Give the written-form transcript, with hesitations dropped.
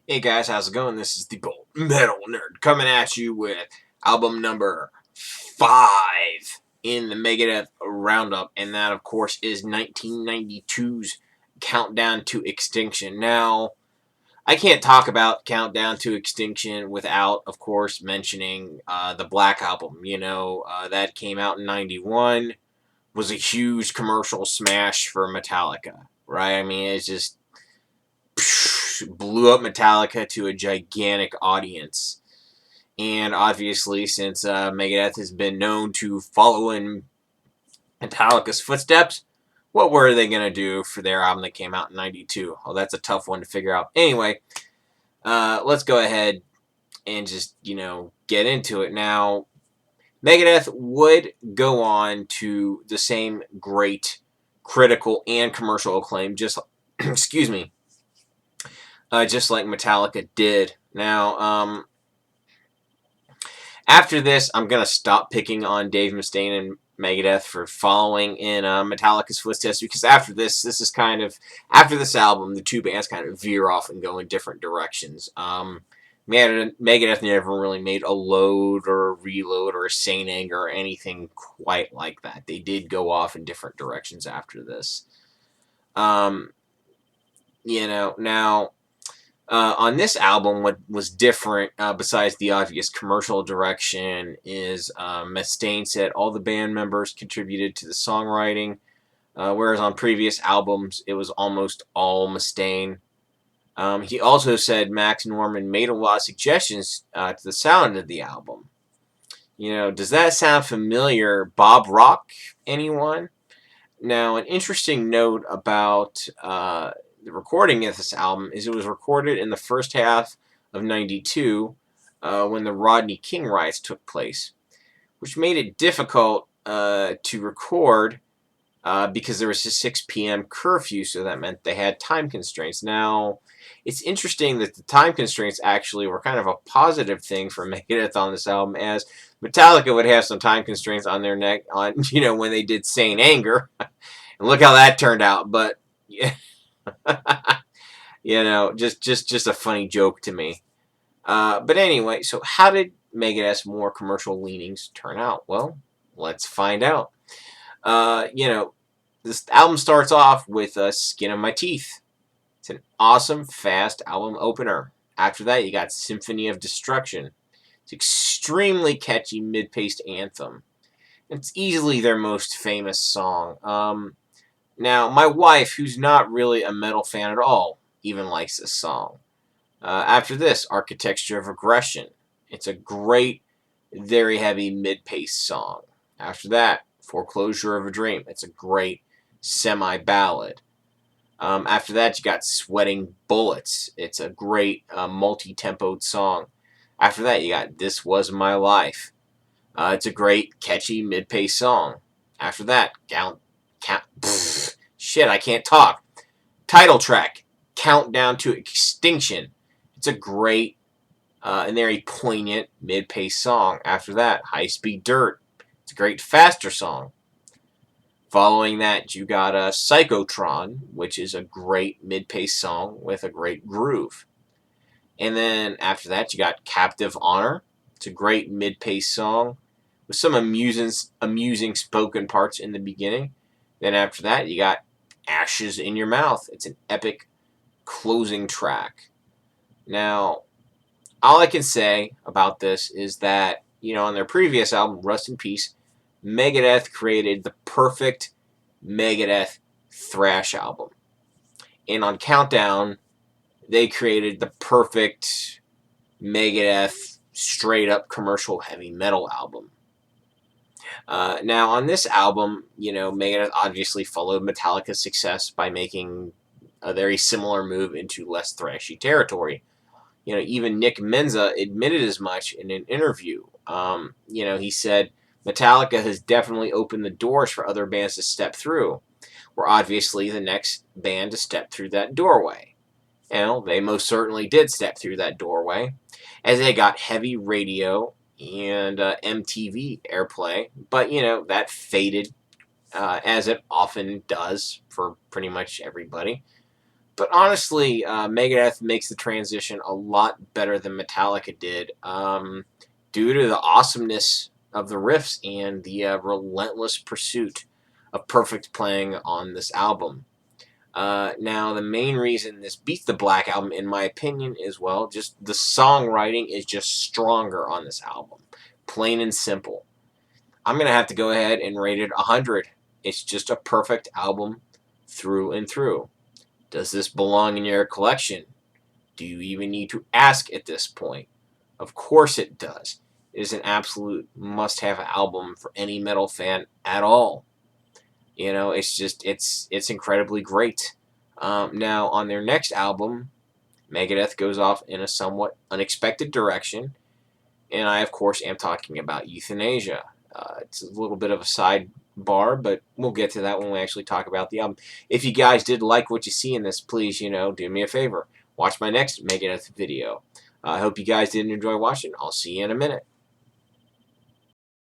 Hey guys, how's it going? This is the Bold Metal Nerd coming at you with album number 5 in the Megadeth Roundup, and that, of course, is 1992's Countdown to Extinction. Now, I can't talk about Countdown to Extinction without, of course, mentioning the Black Album. That came out in 91, was a huge commercial smash for Metallica, right? I mean, it's just blew up Metallica to a gigantic audience. And obviously, since Megadeth has been known to follow in Metallica's footsteps, what were they going to do for their album that came out in 92? Well, that's a tough one to figure out. Anyway, let's go ahead and just, get into it. Now, Megadeth would go on to the same great critical and commercial acclaim, just, excuse me, just like Metallica did. Now, after this, I'm going to stop picking on Dave Mustaine and Megadeth for following in Metallica's footsteps, because after this after this album, the two bands kind of veer off and go in different directions. Megadeth never really made a Load or a Reload or a Saint Anger or anything quite like that. They did go off in different directions after this. Now, on this album, what was different, besides the obvious commercial direction, is Mustaine said all the band members contributed to the songwriting, whereas on previous albums, it was almost all Mustaine. He also said Max Norman made a lot of suggestions to the sound of the album. Does that sound familiar? Bob Rock, anyone? Now, an interesting note about the recording of this album is it was recorded in the first half of 92 when the Rodney King riots took place, which made it difficult to record because there was a 6 p.m. curfew, so that meant they had time constraints. Now, it's interesting that the time constraints actually were kind of a positive thing for Megadeth on this album, as Metallica would have some time constraints on their neck when they did Saint Anger. And look how that turned out. But yeah, just a funny joke to me. But anyway, so how did Megadeth's more commercial leanings turn out? Well, let's find out. This album starts off with Skin of My Teeth. It's an awesome, fast album opener. After that, you got Symphony of Destruction. It's an extremely catchy mid-paced anthem. It's easily their most famous song. Now, my wife, who's not really a metal fan at all, even likes this song. After this, Architecture of Aggression. It's a great, very heavy mid-paced song. After that, Foreclosure of a Dream. It's a great semi-ballad. After that, you got Sweating Bullets. It's a great multi-tempoed song. After that, you got This Was My Life. It's a great, catchy, mid-paced song. After that, shit, I can't talk. Title track, Countdown to Extinction. It's a great and very poignant mid-paced song. After that, High Speed Dirt. It's a great, faster song. Following that, you got Psychotron, which is a great mid-paced song with a great groove. And then after that, you got Captive Honor. It's a great mid-paced song with some amusing spoken parts in the beginning. Then after that, you got Ashes in Your Mouth. It's an epic closing track. Now, all I can say about this is that, on their previous album, Rust in Peace, Megadeth created the perfect Megadeth thrash album. And on Countdown, they created the perfect Megadeth straight up commercial heavy metal album. Now, on this album, Megadeth obviously followed Metallica's success by making a very similar move into less thrashy territory. Even Nick Menza admitted as much in an interview. He said, Metallica has definitely opened the doors for other bands to step through. We're obviously the next band to step through that doorway. They most certainly did step through that doorway, as they got heavy radio and MTV airplay. But, that faded, as it often does for pretty much everybody. But honestly, Megadeth makes the transition a lot better than Metallica did, due to the awesomeness of the riffs and the relentless pursuit of perfect playing on this album. Now, the main reason this beats the Black Album, in my opinion, is, well, just the songwriting is just stronger on this album. Plain and simple. I'm going to have to go ahead and rate it 100. It's just a perfect album through and through. Does this belong in your collection? Do you even need to ask at this point? Of course it does. It is an absolute must-have album for any metal fan at all. You know, it's incredibly great. Now, on their next album, Megadeth goes off in a somewhat unexpected direction, and I, of course, am talking about Euthanasia. It's a little bit of a sidebar, but we'll get to that when we actually talk about the album. If you guys did like what you see in this, please, do me a favor. Watch my next Megadeth video. I hope you guys did enjoy watching. I'll see you in a minute.